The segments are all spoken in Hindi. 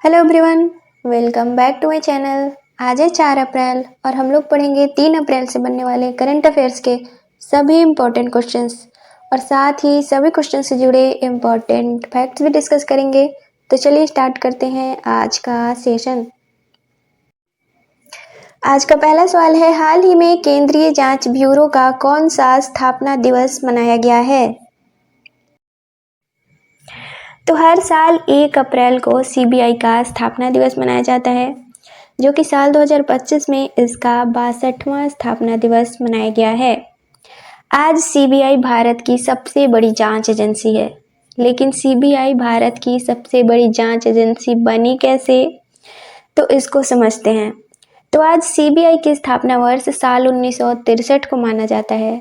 Hello everyone, welcome back to my channel. आज है 4 अप्रैल और हम लोग पढ़ेंगे 3 अप्रैल से बनने वाले करंट अफेयर्स के सभी इम्पोर्टेंट क्वेश्चंस और साथ ही सभी क्वेश्चन से जुड़े इम्पोर्टेंट फैक्ट्स भी डिस्कस करेंगे। तो चलिए स्टार्ट करते हैं आज का सेशन। आज का पहला सवाल है, हाल ही में केंद्रीय जांच ब्यूरो का कौन सा स्थापना दिवस मनाया गया है? तो हर साल 1 अप्रैल को सीबीआई का स्थापना दिवस मनाया जाता है, जो कि साल 2025 में इसका 62वां स्थापना दिवस मनाया गया है। आज सीबीआई भारत की सबसे बड़ी जांच एजेंसी है, लेकिन सीबीआई भारत की सबसे बड़ी जांच एजेंसी बनी कैसे, तो इसको समझते हैं। तो आज सीबीआई की स्थापना वर्ष साल 1963 को माना जाता है,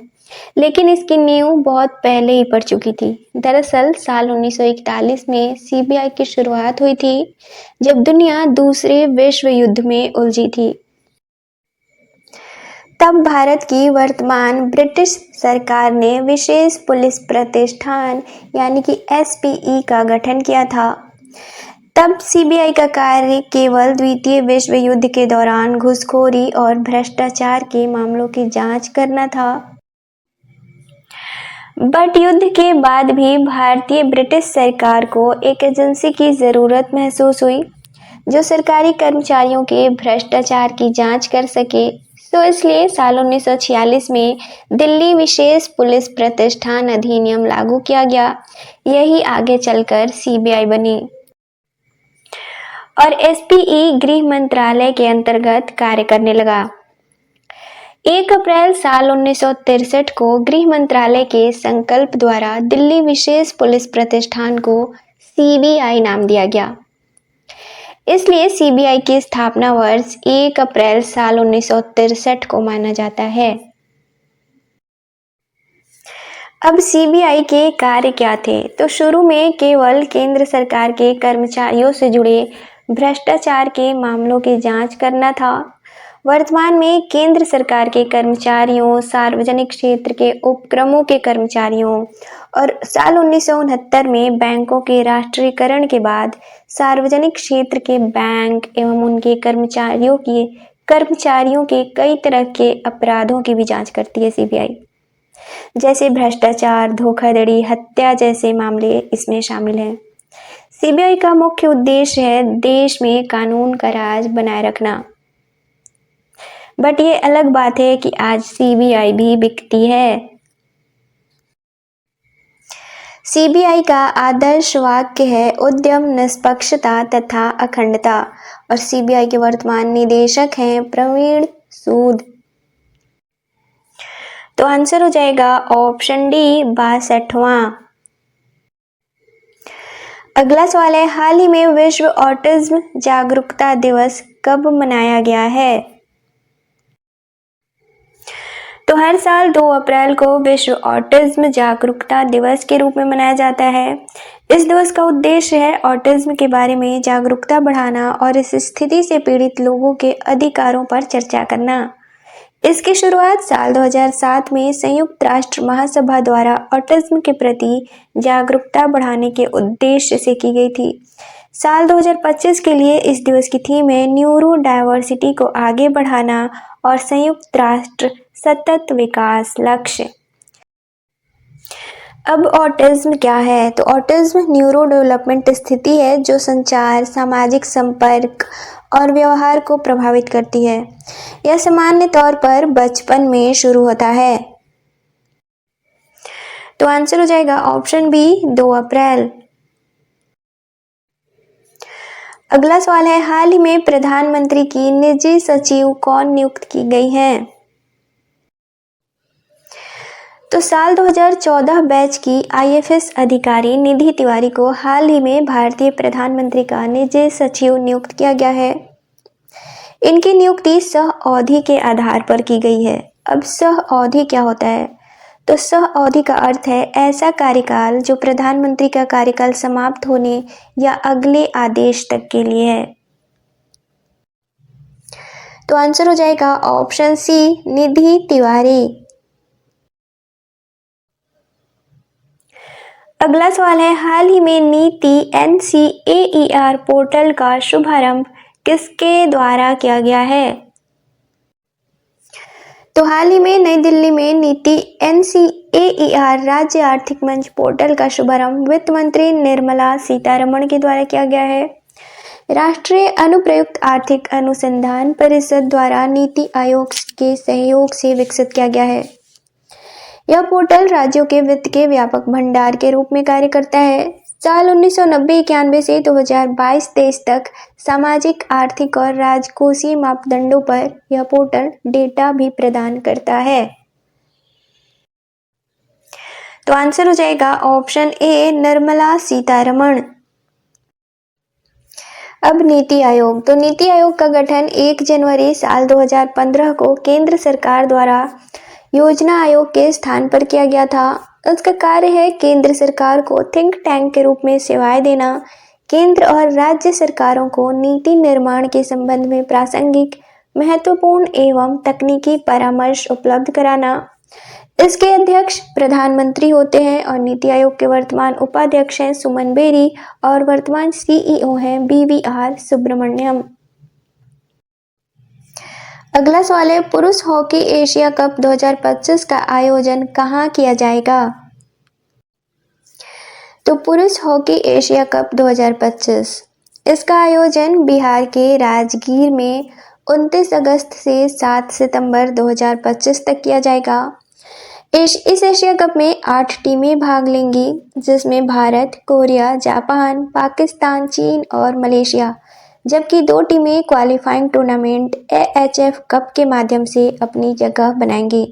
लेकिन इसकी नींव बहुत पहले ही पड़ चुकी थी। दरअसल साल 1941 में सीबीआई की शुरुआत हुई थी, जब दुनिया दूसरे विश्व युद्ध में उलझी थी। तब भारत की वर्तमान ब्रिटिश सरकार ने विशेष पुलिस प्रतिष्ठान यानी कि एसपीई का गठन किया था। तब सीबीआई का कार्य केवल द्वितीय विश्व युद्ध के दौरान घूसखोरी और भ्रष्टाचार के मामलों की जांच करना था। बट युद्ध के बाद भी भारतीय ब्रिटिश सरकार को एक एजेंसी की ज़रूरत महसूस हुई, जो सरकारी कर्मचारियों के भ्रष्टाचार की जांच कर सके। तो इसलिए साल 1946 में दिल्ली विशेष पुलिस प्रतिष्ठान अधिनियम लागू किया गया। यही आगे चलकर सीबीआई बनी और एसपीई गृह मंत्रालय के अंतर्गत कार्य करने लगा। 1 अप्रैल साल 1963 को गृह मंत्रालय के संकल्प द्वारा दिल्ली विशेष पुलिस प्रतिष्ठान को सीबीआई नाम दिया गया। इसलिए सीबीआई की स्थापना वर्ष 1 अप्रैल साल 1963 को माना जाता है। अब सीबीआई के कार्य क्या थे? तो शुरू में केवल केंद्र सरकार के कर्मचारियों से जुड़े भ्रष्टाचार के मामलों की जांच करना था। वर्तमान में केंद्र सरकार के कर्मचारियों, सार्वजनिक क्षेत्र के उपक्रमों के कर्मचारियों और साल 1969 में बैंकों के राष्ट्रीयकरण के बाद सार्वजनिक क्षेत्र के बैंक एवं उनके कर्मचारियों के कई तरह के अपराधों की भी जांच करती है सीबीआई, जैसे भ्रष्टाचार, धोखाधड़ी, हत्या जैसे मामले इसमें शामिल हैं। सीबीआई का मुख्य उद्देश्य है देश में कानून का राज बनाए रखना। बट ये अलग बात है कि आज सीबीआई भी बिकती है। सीबीआई का आदर्श वाक्य है उद्यम, निष्पक्षता तथा अखंडता और सीबीआई के वर्तमान निदेशक हैं प्रवीण सूद। तो आंसर हो जाएगा ऑप्शन डी 62वां। अगला सवाल है, हाल ही में विश्व ऑटिज्म जागरूकता दिवस कब मनाया गया है? तो हर साल 2 अप्रैल को विश्व ऑटिज्म जागरूकता दिवस के रूप में मनाया जाता है। इस दिवस का उद्देश्य है ऑटिज्म के बारे में जागरूकता बढ़ाना और इस स्थिति से पीड़ित लोगों के अधिकारों पर चर्चा करना। इसकी शुरुआत साल 2007 में संयुक्त राष्ट्र महासभा द्वारा ऑटिज्म के प्रति जागरूकता बढ़ाने के उद्देश्य से की गई थी। साल 2025 के लिए इस दिवस की थीम है न्यूरो डाइवर्सिटी को आगे बढ़ाना और संयुक्त राष्ट्र सतत विकास लक्ष्य। अब ऑटिज्म क्या है? तो ऑटिज्म न्यूरो डेवलपमेंट स्थिति है जो संचार, सामाजिक संपर्क और व्यवहार को प्रभावित करती है। यह सामान्य तौर पर बचपन में शुरू होता है। तो आंसर हो जाएगा ऑप्शन बी 2 अप्रैल। अगला सवाल है, हाल ही में प्रधानमंत्री की निजी सचिव कौन नियुक्त की गई हैं? तो साल 2014 बैच की आईएफएस अधिकारी निधि तिवारी को हाल ही में भारतीय प्रधानमंत्री का निजी सचिव नियुक्त किया गया है। इनकी नियुक्ति सह अवधि के आधार पर की गई है। अब सह अवधि क्या होता है? तो सह अवधि का अर्थ है ऐसा कार्यकाल जो प्रधानमंत्री का कार्यकाल समाप्त होने या अगले आदेश तक के लिए है। तो आंसर हो जाएगा ऑप्शन सी निधि तिवारी। अगला सवाल है, हाल ही में नीति NCAER पोर्टल का शुभारंभ किसके द्वारा किया गया है? तो हाल ही में नई दिल्ली में नीति NCAER राज्य आर्थिक मंच पोर्टल का शुभारंभ वित्त मंत्री निर्मला सीतारमण के द्वारा किया गया है। राष्ट्रीय अनुप्रयुक्त आर्थिक अनुसंधान परिषद द्वारा नीति आयोग के सहयोग से विकसित किया गया है। यह पोर्टल राज्यों के वित्त के व्यापक भंडार के रूप में कार्य करता है। साल 1990-91 से 2022-23 तक सामाजिक, आर्थिक और राजकोषीय मापदंडों पर यह पोर्टल डेटा भी प्रदान करता है। तो आंसर हो जाएगा ऑप्शन ए, निर्मला सीतारमण। अब नीति आयोग। तो नीति आयोग का गठन 1 जनवरी साल 2015 को केंद्र सरकार द्वारा योजना आयोग के स्थान पर किया गया था। उसका कार्य है केंद्र सरकार को थिंक टैंक के रूप में सेवाएं देना, केंद्र और राज्य सरकारों को नीति निर्माण के संबंध में प्रासंगिक, महत्वपूर्ण एवं तकनीकी परामर्श उपलब्ध कराना। इसके अध्यक्ष प्रधानमंत्री होते हैं और नीति आयोग के वर्तमान उपाध्यक्ष हैं सुमन बेरी और वर्तमान CEO हैं BVR सुब्रमण्यम। अगला सवाल है, पुरुष हॉकी एशिया कप 2025 का आयोजन कहाँ किया जाएगा? तो पुरुष हॉकी एशिया कप 2025 इसका आयोजन बिहार के राजगीर में 29 अगस्त से 7 सितंबर 2025 तक किया जाएगा। इस एशिया कप में 8 टीमें भाग लेंगी, जिसमें भारत, कोरिया, जापान, पाकिस्तान, चीन और मलेशिया, जबकि 2 टीमें क्वालिफाइंग टूर्नामेंट AHF कप के माध्यम से अपनी जगह बनाएंगी।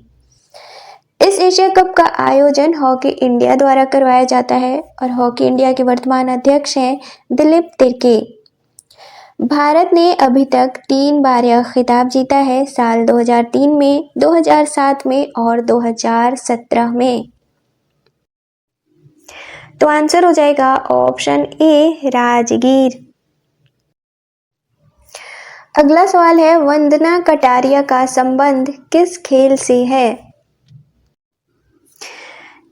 इस एशिया कप का आयोजन हॉकी इंडिया द्वारा करवाया जाता है और हॉकी इंडिया के वर्तमान अध्यक्ष हैं दिलीप तिर्की। भारत ने अभी तक 3 बार यह खिताब जीता है, साल 2003 में, 2007 में और 2017 में। तो आंसर हो जाएगा ऑप्शन ए, राजगीर। अगला सवाल है, वंदना कटारिया का संबंध किस खेल से है?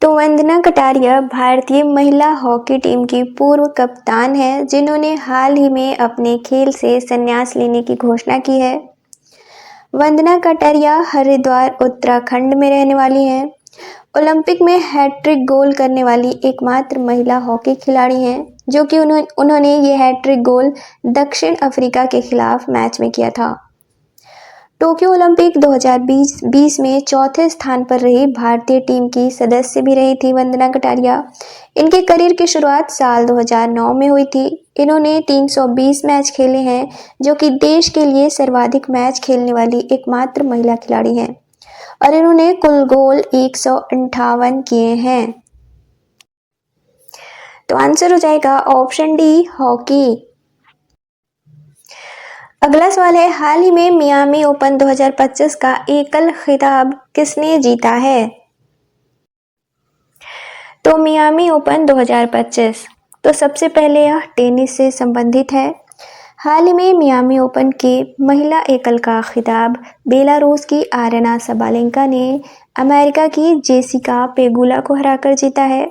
तो वंदना कटारिया भारतीय महिला हॉकी टीम की पूर्व कप्तान है, जिन्होंने हाल ही में अपने खेल से संन्यास लेने की घोषणा की है। वंदना कटारिया हरिद्वार, उत्तराखंड में रहने वाली हैं। ओलंपिक में हैट्रिक गोल करने वाली एकमात्र महिला हॉकी खिलाड़ी हैं, जो कि उन्होंने ये हैट्रिक गोल दक्षिण अफ्रीका के खिलाफ मैच में किया था। टोक्यो ओलंपिक 2020 में चौथे स्थान पर रही भारतीय टीम की सदस्य भी रही थी वंदना कटारिया। इनके करियर की शुरुआत साल 2009 में हुई थी। इन्होंने 320 मैच खेले हैं, जो कि देश के लिए सर्वाधिक मैच खेलने वाली एकमात्र महिला खिलाड़ी हैं और इन्होंने कुल गोल 158 किए हैं। तो आंसर हो जाएगा ऑप्शन डी, हॉकी। अगला सवाल है, हाल ही में मियामी ओपन 2025 का एकल खिताब किसने जीता है? तो मियामी ओपन 2025 तो सबसे पहले यह टेनिस से संबंधित है। हाल ही में मियामी ओपन के महिला एकल का खिताब बेलारूस की आरेना सबालेंका ने अमेरिका की जेसिका पेगुला को हराकर जीता है।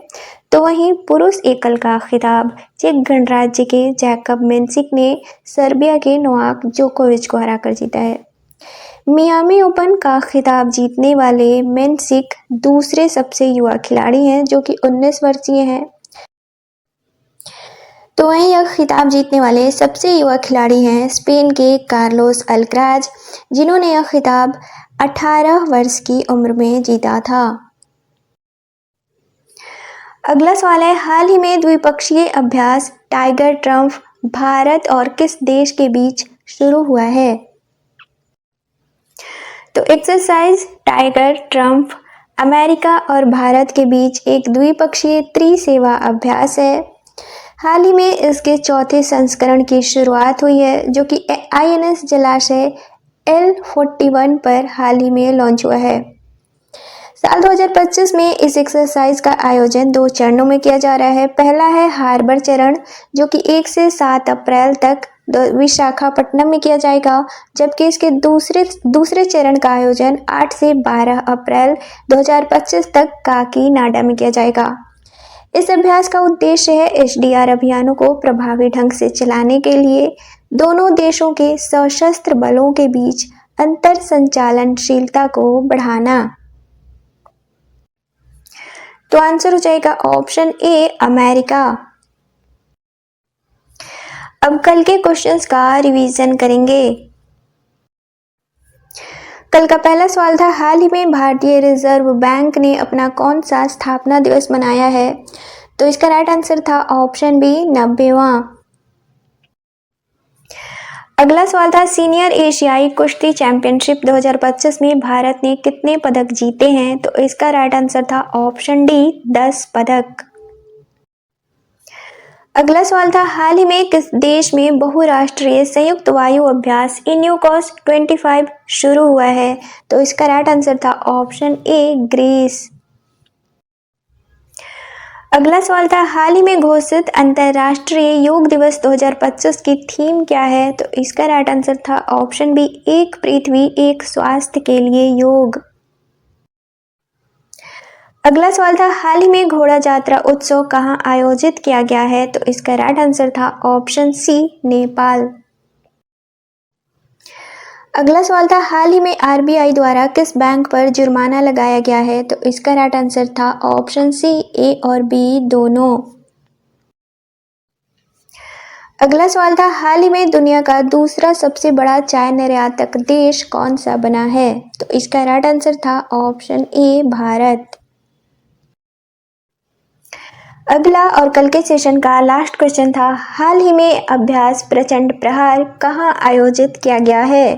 तो वहीं पुरुष एकल का खिताब चेक गणराज्य के जैकब मेंसिक ने सर्बिया के नोवाक जोकोविच को हराकर जीता है। मियामी ओपन का खिताब जीतने वाले मेंसिक दूसरे सबसे युवा खिलाड़ी हैं, जो कि 19 वर्षीय हैं। तो वहीं यह खिताब जीतने वाले सबसे युवा खिलाड़ी हैं स्पेन के कार्लोस अल्कराज, जिन्होंने यह खिताब 18 वर्ष की उम्र में जीता था। अगला सवाल है, हाल ही में द्विपक्षीय अभ्यास टाइगर ट्रम्प भारत और किस देश के बीच शुरू हुआ है? तो एक्सरसाइज टाइगर ट्रम्प अमेरिका और भारत के बीच एक द्विपक्षीय त्रिसेवा अभ्यास है। हाल ही में इसके चौथे संस्करण की शुरुआत हुई है, जो कि INS जलाशय L41 पर हाल ही में लॉन्च हुआ है। साल 2025 में इस एक्सरसाइज का आयोजन 2 चरणों में किया जा रहा है। पहला है हार्बर चरण, जो कि 1 से 7 अप्रैल तक विशाखापट्टनम में किया जाएगा, जबकि इसके दूसरे चरण का आयोजन 8 से 12 अप्रैल 2025 तक काकीनाडा में किया जाएगा। इस अभ्यास का उद्देश्य है एसडीआर अभियानों को प्रभावी ढंग से चलाने के लिए दोनों देशों के सशस्त्र बलों के बीच अंतर संचालनशीलता को बढ़ाना। तो आंसर हो जाएगा ऑप्शन ए अमेरिका। अब कल के क्वेश्चंस का रिवीजन करेंगे। कल का पहला सवाल था, हाल ही में भारतीय रिजर्व बैंक ने अपना कौन सा स्थापना दिवस मनाया है? तो इसका राइट आंसर था ऑप्शन बी 90वां। अगला सवाल था, सीनियर एशियाई कुश्ती चैंपियनशिप 2025 में भारत ने कितने पदक जीते हैं? तो इसका राइट आंसर था ऑप्शन डी 10 पदक। अगला सवाल था, हाल ही में किस देश में बहुराष्ट्रीय संयुक्त वायु अभ्यास इन्यूकॉस 25 शुरू हुआ है? तो इसका राइट आंसर था ऑप्शन ए ग्रीस। अगला सवाल था, हाल ही में घोषित अंतर्राष्ट्रीय योग दिवस 2025 की थीम क्या है? तो इसका राइट आंसर था ऑप्शन बी एक पृथ्वी एक स्वास्थ्य के लिए योग। अगला सवाल था, हाल ही में घोड़ा जात्रा उत्सव कहाँ आयोजित किया गया है? तो इसका राइट आंसर था ऑप्शन सी नेपाल। अगला सवाल था, हाल ही में आरबीआई द्वारा किस बैंक पर जुर्माना लगाया गया है? तो इसका राइट आंसर था ऑप्शन सी ए और बी दोनों। अगला सवाल था, हाल ही में दुनिया का दूसरा सबसे बड़ा चाय निर्यातक देश कौन सा बना है? तो इसका राइट आंसर था ऑप्शन ए भारत। अगला और कल के सेशन का लास्ट क्वेश्चन था, हाल ही में अभ्यास प्रचंड प्रहार कहाँ आयोजित किया गया है?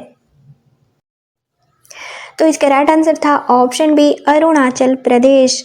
तो इसका राइट आंसर था ऑप्शन बी अरुणाचल प्रदेश।